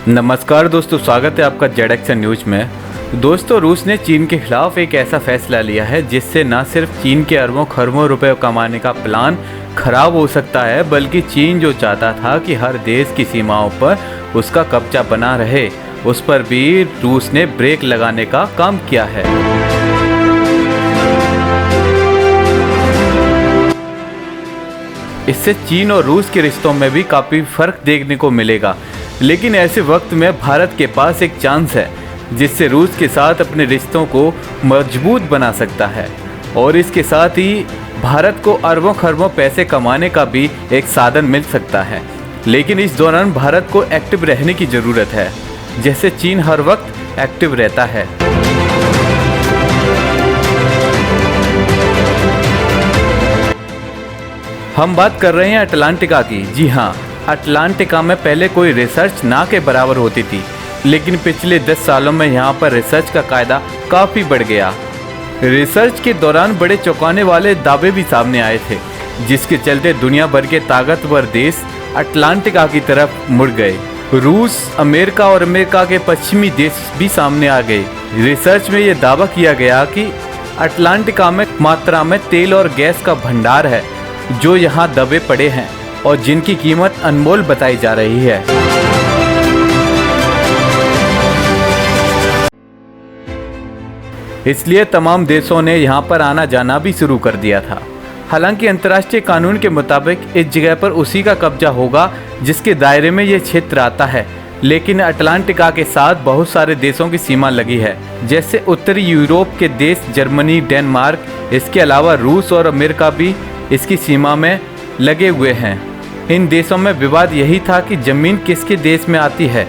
नमस्कार दोस्तों, स्वागत है आपका जेडएक्शन न्यूज में। दोस्तों, रूस ने चीन के खिलाफ एक ऐसा फैसला लिया है जिससे न सिर्फ चीन के अरबों खरबों रुपए कमाने का प्लान खराब हो सकता है, बल्कि चीन जो चाहता था कि हर देश की सीमाओं पर उसका कब्जा बना रहे, उस पर भी रूस ने ब्रेक लगाने का काम किया है। इससे चीन और रूस के रिश्तों में भी काफ़ी फर्क देखने को मिलेगा। लेकिन ऐसे वक्त में भारत के पास एक चांस है जिससे रूस के साथ अपने रिश्तों को मजबूत बना सकता है, और इसके साथ ही भारत को अरबों खरबों पैसे कमाने का भी एक साधन मिल सकता है। लेकिन इस दौरान भारत को एक्टिव रहने की ज़रूरत है, जैसे चीन हर वक्त एक्टिव रहता है। हम बात कर रहे हैं अटलांटिका की। जी हाँ, अटलांटिका में पहले कोई रिसर्च ना के बराबर होती थी, लेकिन पिछले 10 सालों में यहाँ पर रिसर्च का कायदा काफ़ी बढ़ गया। रिसर्च के दौरान बड़े चौंकाने वाले दावे भी सामने आए थे, जिसके चलते दुनिया भर के ताकतवर देश अटलांटिका की तरफ मुड़ गए। रूस, अमेरिका और अमेरिका के पश्चिमी देश भी सामने आ गए। रिसर्च में ये दावा किया गया कि अटलांटिका में मात्रा में तेल और गैस का भंडार है, जो यहाँ दबे पड़े हैं और जिनकी कीमत अनमोल बताई जा रही है। इसलिए तमाम देशों ने यहाँ पर आना जाना भी शुरू कर दिया था। हालांकि अंतर्राष्ट्रीय कानून के मुताबिक इस जगह पर उसी का कब्जा होगा जिसके दायरे में ये क्षेत्र आता है, लेकिन अटलांटिका के साथ बहुत सारे देशों की सीमा लगी है, जैसे उत्तरी यूरोप के देश जर्मनी, डेनमार्क। इसके अलावा रूस और अमेरिका भी इसकी सीमा में लगे हुए हैं। इन देशों में विवाद यही था कि जमीन किसके देश में आती है।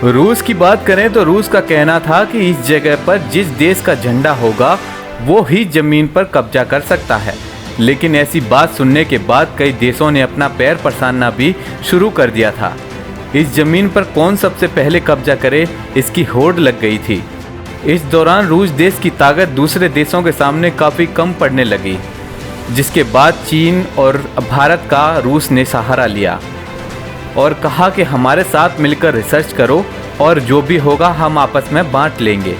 रूस की बात करें तो रूस का कहना था कि इस जगह पर जिस देश का झंडा होगा वो ही जमीन पर कब्जा कर सकता है। लेकिन ऐसी बात सुनने के बाद कई देशों ने अपना पैर पसारना भी शुरू कर दिया था। इस जमीन पर कौन सबसे पहले कब्जा करे, इसकी होड़ लग गई थी। इस दौरान रूस देश की ताकत दूसरे देशों के सामने काफ़ी कम पड़ने लगी, जिसके बाद चीन और भारत का रूस ने सहारा लिया और कहा कि हमारे साथ मिलकर रिसर्च करो और जो भी होगा हम आपस में बांट लेंगे।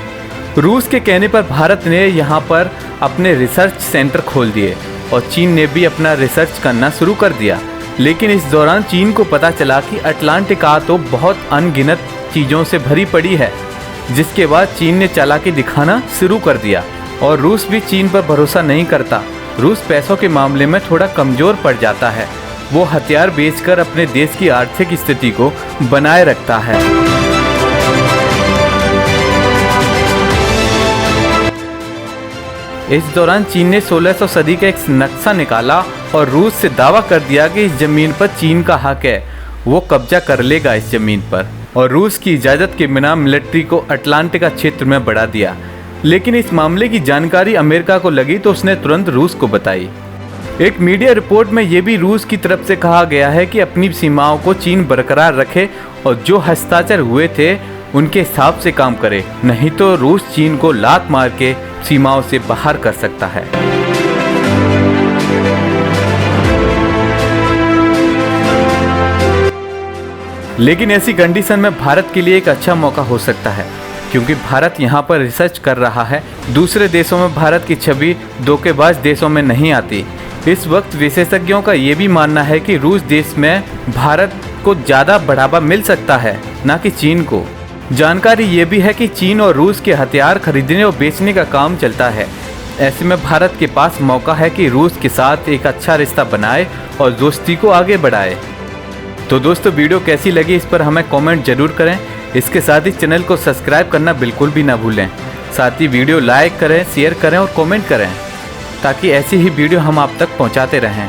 रूस के कहने पर भारत ने यहाँ पर अपने रिसर्च सेंटर खोल दिए और चीन ने भी अपना रिसर्च करना शुरू कर दिया। लेकिन इस दौरान चीन को पता चला कि अटलांटिका तो बहुत अनगिनत चीज़ों से भरी पड़ी है, जिसके बाद चीन ने चालाकी दिखाना शुरू कर दिया और रूस भी चीन पर भरोसा नहीं करता। रूस पैसों के मामले में थोड़ा कमज़ोर पड़ जाता है। वो हथियार बेचकर अपने देश की आर्थिक स्थिति को बनाए रखता है। इस दौरान चीन ने 1600 सदी का एक नक्शा निकाला और रूस से दावा कर दिया कि इस जमीन पर चीन का हक है, वो कब्जा कर लेगा इस जमीन पर। और रूस की इजाज़त के बिना मिलिट्री को अटलांटिका क्षेत्र में बढ़ा दिया। लेकिन इस मामले की जानकारी अमेरिका को लगी तो उसने तुरंत रूस को बताई। एक मीडिया रिपोर्ट में यह भी रूस की तरफ से कहा गया है कि अपनी सीमाओं को चीन बरकरार रखे और जो हस्ताक्षर हुए थे उनके हिसाब से काम करे, नहीं तो रूस चीन को लात मार के सीमाओं से बाहर कर सकता है। लेकिन ऐसी कंडीशन में भारत के लिए एक अच्छा मौका हो सकता है, क्योंकि भारत यहाँ पर रिसर्च कर रहा है। दूसरे देशों में भारत की छवि धोखेबाज देशों में नहीं आती। इस वक्त विशेषज्ञों का ये भी मानना है कि रूस देश में भारत को ज़्यादा बढ़ावा मिल सकता है, ना कि चीन को। जानकारी ये भी है कि चीन और रूस के हथियार खरीदने और बेचने का काम चलता है। ऐसे में भारत के पास मौका है कि रूस के साथ एक अच्छा रिश्ता बनाए और दोस्ती को आगे बढ़ाए। तो दोस्तों, वीडियो कैसी लगी इस पर हमें कमेंट जरूर करें। इसके साथ ही चैनल को सब्सक्राइब करना बिल्कुल भी ना भूलें। साथ ही वीडियो लाइक करें, शेयर करें और कमेंट करें, ताकि ऐसी ही वीडियो हम आप तक पहुंचाते रहें।